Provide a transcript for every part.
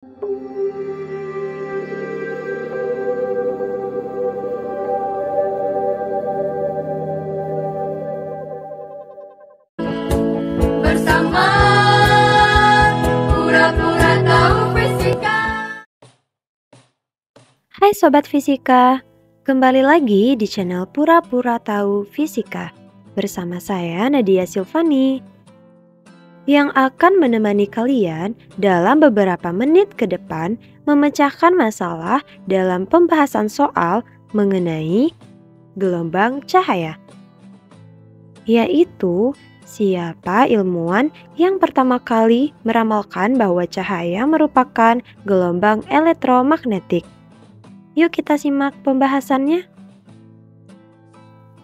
Bersama pura-pura tahu fisika. Hai Sobat Fisika, kembali lagi di channel Pura-Pura Tahu Fisika bersama saya Nadia Silvani yang akan menemani kalian dalam beberapa menit ke depan memecahkan masalah dalam pembahasan soal mengenai gelombang cahaya, yaitu siapa ilmuwan yang pertama kali meramalkan bahwa cahaya merupakan gelombang elektromagnetik. Yuk kita simak pembahasannya.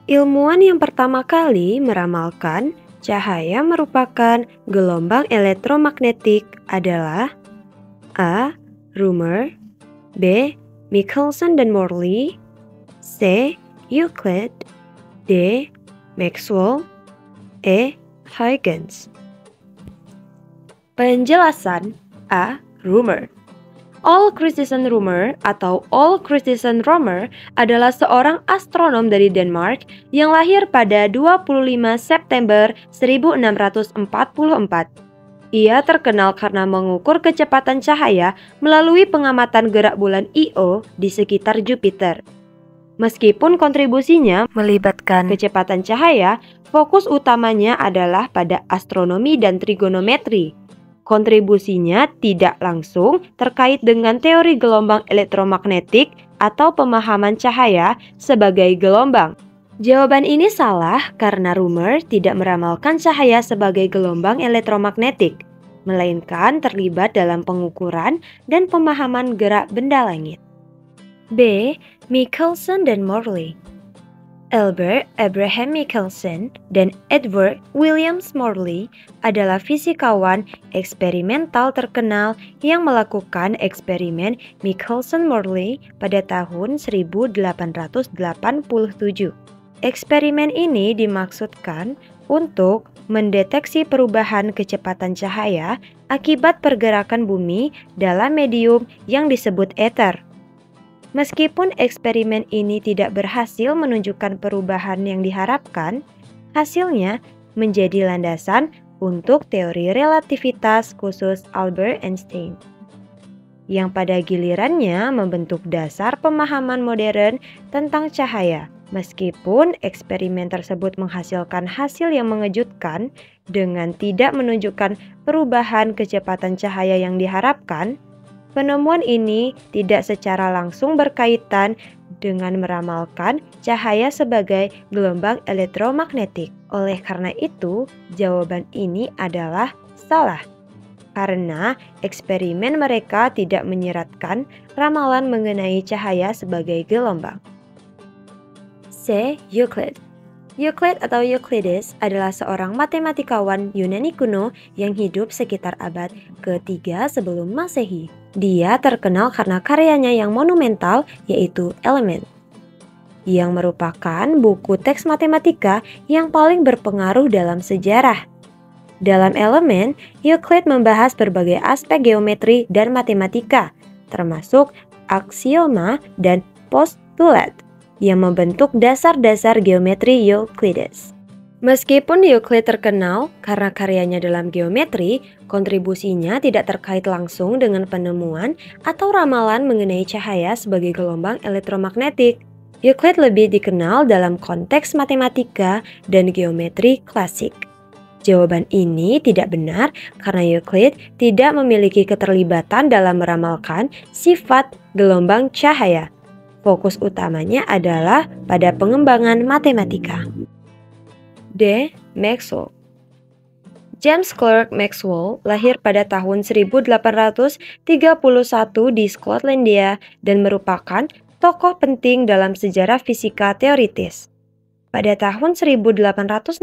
Ilmuwan yang pertama kali meramalkan cahaya merupakan gelombang elektromagnetik adalah A. Rømer, B. Michelson dan Morley, C. Euclid, D. Maxwell, E. Huygens. Penjelasan. A. Rømer. Ole Kristensen Rømer atau Ole Kristensen Rømer adalah seorang astronom dari Denmark yang lahir pada 25 September 1644. Ia terkenal karena mengukur kecepatan cahaya melalui pengamatan gerak bulan Io di sekitar Jupiter. Meskipun kontribusinya melibatkan kecepatan cahaya, fokus utamanya adalah pada astronomi dan trigonometri. Kontribusinya tidak langsung terkait dengan teori gelombang elektromagnetik atau pemahaman cahaya sebagai gelombang. Jawaban ini salah karena Rømer tidak meramalkan cahaya sebagai gelombang elektromagnetik, melainkan terlibat dalam pengukuran dan pemahaman gerak benda langit. B. Michelson dan Morley. Albert Abraham Michelson dan Edward Williams Morley adalah fisikawan eksperimental terkenal yang melakukan eksperimen Michelson-Morley pada tahun 1887. Eksperimen ini dimaksudkan untuk mendeteksi perubahan kecepatan cahaya akibat pergerakan bumi dalam medium yang disebut ether. Meskipun eksperimen ini tidak berhasil menunjukkan perubahan yang diharapkan, hasilnya menjadi landasan untuk teori relativitas khusus Albert Einstein, yang pada gilirannya membentuk dasar pemahaman modern tentang cahaya. Meskipun eksperimen tersebut menghasilkan hasil yang mengejutkan dengan tidak menunjukkan perubahan kecepatan cahaya yang diharapkan, penemuan ini tidak secara langsung berkaitan dengan meramalkan cahaya sebagai gelombang elektromagnetik. Oleh karena itu, jawaban ini adalah salah, karena eksperimen mereka tidak menyeratkan ramalan mengenai cahaya sebagai gelombang. C. Euclid. Euclid atau Euclides adalah seorang matematikawan Yunani kuno yang hidup sekitar abad ke-3 sebelum Masehi. Dia terkenal karena karyanya yang monumental yaitu Elements, yang merupakan buku teks matematika yang paling berpengaruh dalam sejarah. Dalam Elements, Euclid membahas berbagai aspek geometri dan matematika, termasuk aksioma dan postulat, yang membentuk dasar-dasar geometri Euclides. Meskipun Euclid terkenal karena karyanya dalam geometri, kontribusinya tidak terkait langsung dengan penemuan atau ramalan mengenai cahaya sebagai gelombang elektromagnetik. Euclid lebih dikenal dalam konteks matematika dan geometri klasik. Jawaban ini tidak benar karena Euclid tidak memiliki keterlibatan dalam meramalkan sifat gelombang cahaya. Fokus utamanya adalah pada pengembangan matematika. D. Maxwell. James Clerk Maxwell lahir pada tahun 1831 di Skotlandia dan merupakan tokoh penting dalam sejarah fisika teoritis. Pada tahun 1865,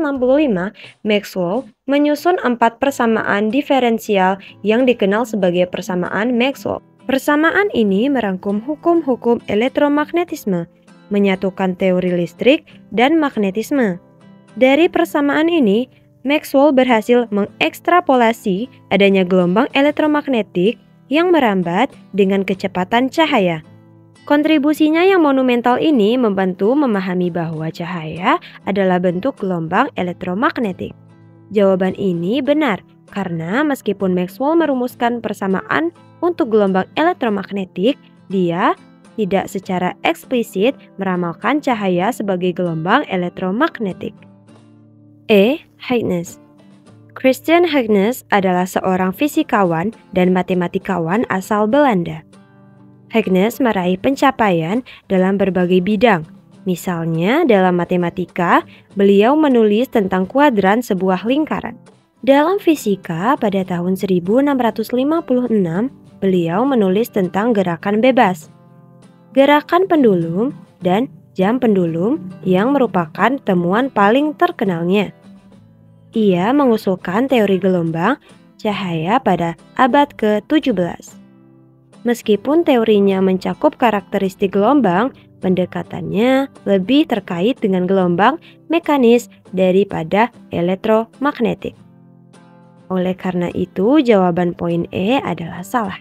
Maxwell menyusun 4 persamaan diferensial yang dikenal sebagai persamaan Maxwell. Persamaan ini merangkum hukum-hukum elektromagnetisme, menyatukan teori listrik dan magnetisme. Dari persamaan ini, Maxwell berhasil mengekstrapolasi adanya gelombang elektromagnetik yang merambat dengan kecepatan cahaya. Kontribusinya yang monumental ini membantu memahami bahwa cahaya adalah bentuk gelombang elektromagnetik. Jawaban ini benar karena meskipun Maxwell merumuskan persamaan untuk gelombang elektromagnetik, dia tidak secara eksplisit meramalkan cahaya sebagai gelombang elektromagnetik. Huygens. Christian Huygens adalah seorang fisikawan dan matematikawan asal Belanda. Huygens meraih pencapaian dalam berbagai bidang. Misalnya dalam matematika, beliau menulis tentang kuadran sebuah lingkaran. Dalam fisika pada tahun 1656, beliau menulis tentang gerakan bebas, gerakan pendulum, dan jam pendulum yang merupakan temuan paling terkenalnya. Ia mengusulkan teori gelombang cahaya pada abad ke-17. Meskipun teorinya mencakup karakteristik gelombang, pendekatannya lebih terkait dengan gelombang mekanis daripada elektromagnetik. Oleh karena itu, jawaban poin E adalah salah.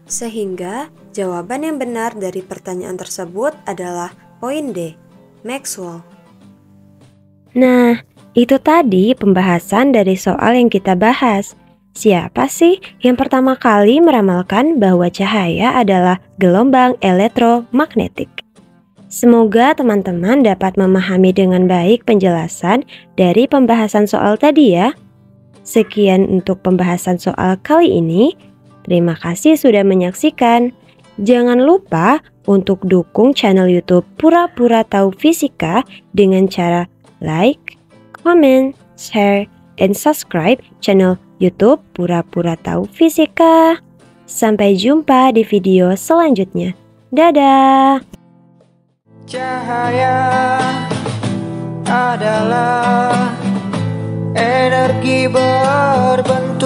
Sehingga jawaban yang benar dari pertanyaan tersebut adalah poin D, Maxwell. Nah, itu tadi pembahasan dari soal yang kita bahas. Siapa sih yang pertama kali meramalkan bahwa cahaya adalah gelombang elektromagnetik? Semoga teman-teman dapat memahami dengan baik penjelasan dari pembahasan soal tadi ya. Sekian untuk pembahasan soal kali ini. Terima kasih sudah menyaksikan. Jangan lupa untuk dukung channel YouTube Pura-Pura Tahu Fisika dengan cara like, comment, share, and subscribe channel YouTube Pura-Pura Tahu Fisika. Sampai jumpa di video selanjutnya. Dadah! Cahaya adalah energi berbentuk